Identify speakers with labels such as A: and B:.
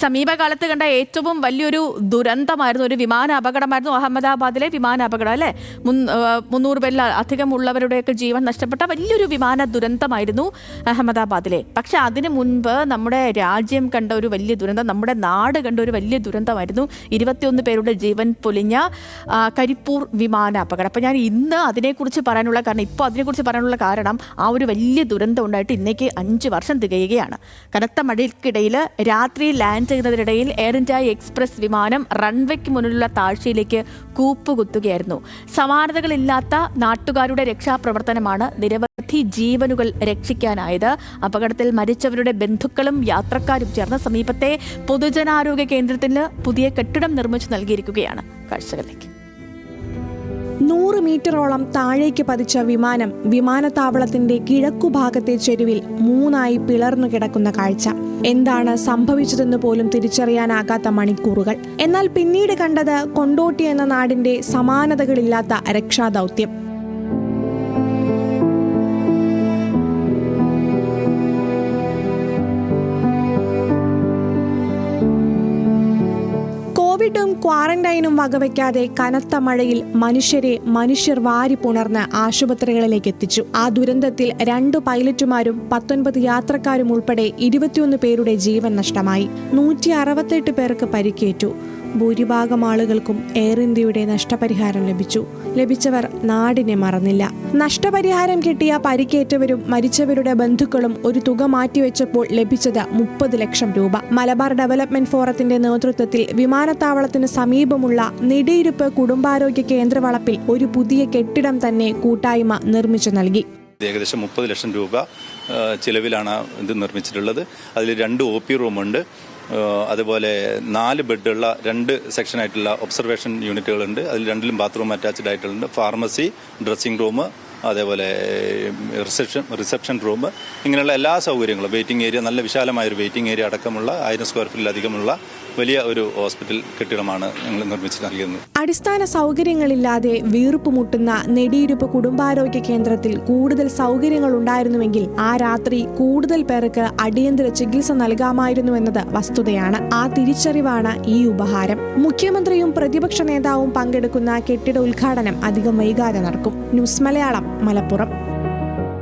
A: സമീപകാലത്ത് കണ്ട ഏറ്റവും വലിയൊരു ദുരന്തമായിരുന്നു, ഒരു വിമാന അപകടമായിരുന്നു അഹമ്മദാബാദിലെ വിമാന അപകടം അല്ലേ. 300 പേരിൽ അധികമുള്ളവരുടെയൊക്കെ ജീവൻ നഷ്ടപ്പെട്ട വലിയൊരു വിമാന ദുരന്തമായിരുന്നു അഹമ്മദാബാദിലെ. പക്ഷെ അതിനു മുൻപ് നമ്മുടെ രാജ്യം കണ്ട ഒരു വലിയ ദുരന്തം, നമ്മുടെ നാട് കണ്ട ഒരു വലിയ ദുരന്തമായിരുന്നു 21 പേരുടെ ജീവൻ പൊലിഞ്ഞ കരിപ്പൂർ വിമാന അപകടം. അപ്പം ഞാൻ ഇന്ന് അതിനെക്കുറിച്ച് പറയാനുള്ള കാരണം ആ ഒരു വലിയ ദുരന്തം ഉണ്ടായിട്ട് ഇന്നേക്ക് 5 വർഷം തികയുകയാണ്. കനത്ത മഴയ്ക്കിടയിൽ രാത്രി ലാൻഡ് ചെയ്യുന്നതിനിടയിൽ എയർ ഇന്ത്യ എക്സ്പ്രസ് വിമാനം റൺവേക്ക് മുന്നിലുള്ള താഴ്ചയിലേക്ക് കൂപ്പുകുത്തുകയായിരുന്നു. സമാനതകളില്ലാത്ത നാട്ടുകാരുടെ രക്ഷാപ്രവർത്തനമാണ് നിരവധി ജീവനുകൾ രക്ഷിക്കാനായത്. അപകടത്തിൽ മരിച്ചവരുടെ ബന്ധുക്കളും യാത്രക്കാരും ചേർന്ന് സമീപത്തെ പൊതുജനാരോഗ്യ കേന്ദ്രത്തിന് പുതിയ കെട്ടിടം നിർമ്മിച്ചു നൽകിയിരിക്കുകയാണ്. കാഴ്ചകളിലേക്ക്.
B: 100 മീറ്ററോളം താഴേക്ക് പതിച്ച വിമാനം വിമാനത്താവളത്തിന്റെ കിഴക്കുഭാഗത്തെ ചെരുവിൽ 3ആയി പിളർന്നു കിടക്കുന്ന കാഴ്ച. എന്താണ് സംഭവിച്ചതെന്ന് പോലും തിരിച്ചറിയാനാകാത്ത മണിക്കൂറുകൾ. എന്നാൽ പിന്നീട് കണ്ടത് കൊണ്ടോട്ടി എന്ന നാടിന്റെ സമാനതകളില്ലാത്ത രക്ഷാദൗത്യം. കോവിഡും ക്വാറന്റൈനും വകവയ്ക്കാതെ കനത്ത മഴയിൽ മനുഷ്യർ വാരി പുണർന്ന് ആശുപത്രികളിലേക്ക് എത്തിച്ചു. ആ ദുരന്തത്തിൽ 2 പൈലറ്റുമാരും 19 യാത്രക്കാരും ഉൾപ്പെടെ 21 പേരുടെ ജീവൻ നഷ്ടമായി. 168 പേർക്ക് പരിക്കേറ്റു. ഭൂരിഭാഗം ആളുകൾക്കും എയർ ഇന്ത്യയുടെ നഷ്ടപരിഹാരം ലഭിച്ചവർ നാടിനെ മറന്നില്ല. നഷ്ടപരിഹാരം കിട്ടിയ പരിക്കേറ്റവരും മരിച്ചവരുടെ ബന്ധുക്കളും ഒരു തുക മാറ്റിവെച്ചപ്പോൾ ലഭിച്ചത് 30 ലക്ഷം രൂപ. മലബാർ ഡെവലപ്മെന്റ് ഫോറത്തിന്റെ നേതൃത്വത്തിൽ വിമാനത്താവളത്തിന് സമീപമുള്ള നെടിയിരുപ്പ് കുടുംബാരോഗ്യ കേന്ദ്രവളപ്പിൽ ഒരു പുതിയ കെട്ടിടം തന്നെ കൂട്ടായ്മ നിർമ്മിച്ചു നൽകി.
C: ഏകദേശം 30 ലക്ഷം രൂപ ചിലവിലാണ് ഇത് നിർമ്മിച്ചിട്ടുള്ളത്. അതിൽ 2 OP റൂമുണ്ട്. അതുപോലെ 4 ബെഡുള്ള 2 സെക്ഷനായിട്ടുള്ള ഒബ്സർവേഷൻ യൂണിറ്റുകളുണ്ട്. അതിൽ 2ലും ബാത്റൂം അറ്റാച്ച്ഡ് ആയിട്ടുള്ളത്. ഫാർമസി, ഡ്രസ്സിംഗ് റൂം, അതേപോലെ റിസപ്ഷൻ റൂം, ഇങ്ങനെയുള്ള എല്ലാ സൗകര്യങ്ങളും, വെയിറ്റിംഗ് ഏരിയ, നല്ല വിശാലമായൊരു വെയിറ്റിംഗ് ഏരിയ അടക്കമുള്ള 1000 സ്ക്വയർ ഫീറ്റിലധികമുള്ള വലിയ ഒരു ഹോസ്പിറ്റൽ കെട്ടിടമാണ് ഞങ്ങൾ നിർമ്മിച്ച് നൽകുന്നത്.
B: അടിസ്ഥാന സൗകര്യങ്ങളില്ലാതെ വീർപ്പുമുട്ടുന്ന നെടിയിരുപ്പ് കുടുംബാരോഗ്യ കേന്ദ്രത്തിൽ കൂടുതൽ സൗകര്യങ്ങൾ ഉണ്ടായിരുന്നുവെങ്കിൽ ആ രാത്രി കൂടുതൽ പേർക്ക് അടിയന്തര ചികിത്സ നൽകാമായിരുന്നുവെന്നത് വസ്തുതയാണ്. ആ തിരിച്ചറിവാണ് ഈ ഉപഹാരം. മുഖ്യമന്ത്രിയും പ്രതിപക്ഷ നേതാവും പങ്കെടുക്കുന്ന കെട്ടിട ഉദ്ഘാടനം അധികം വൈകാതെ നടക്കും. ന്യൂസ് മലയാളം, മലപ്പുറം.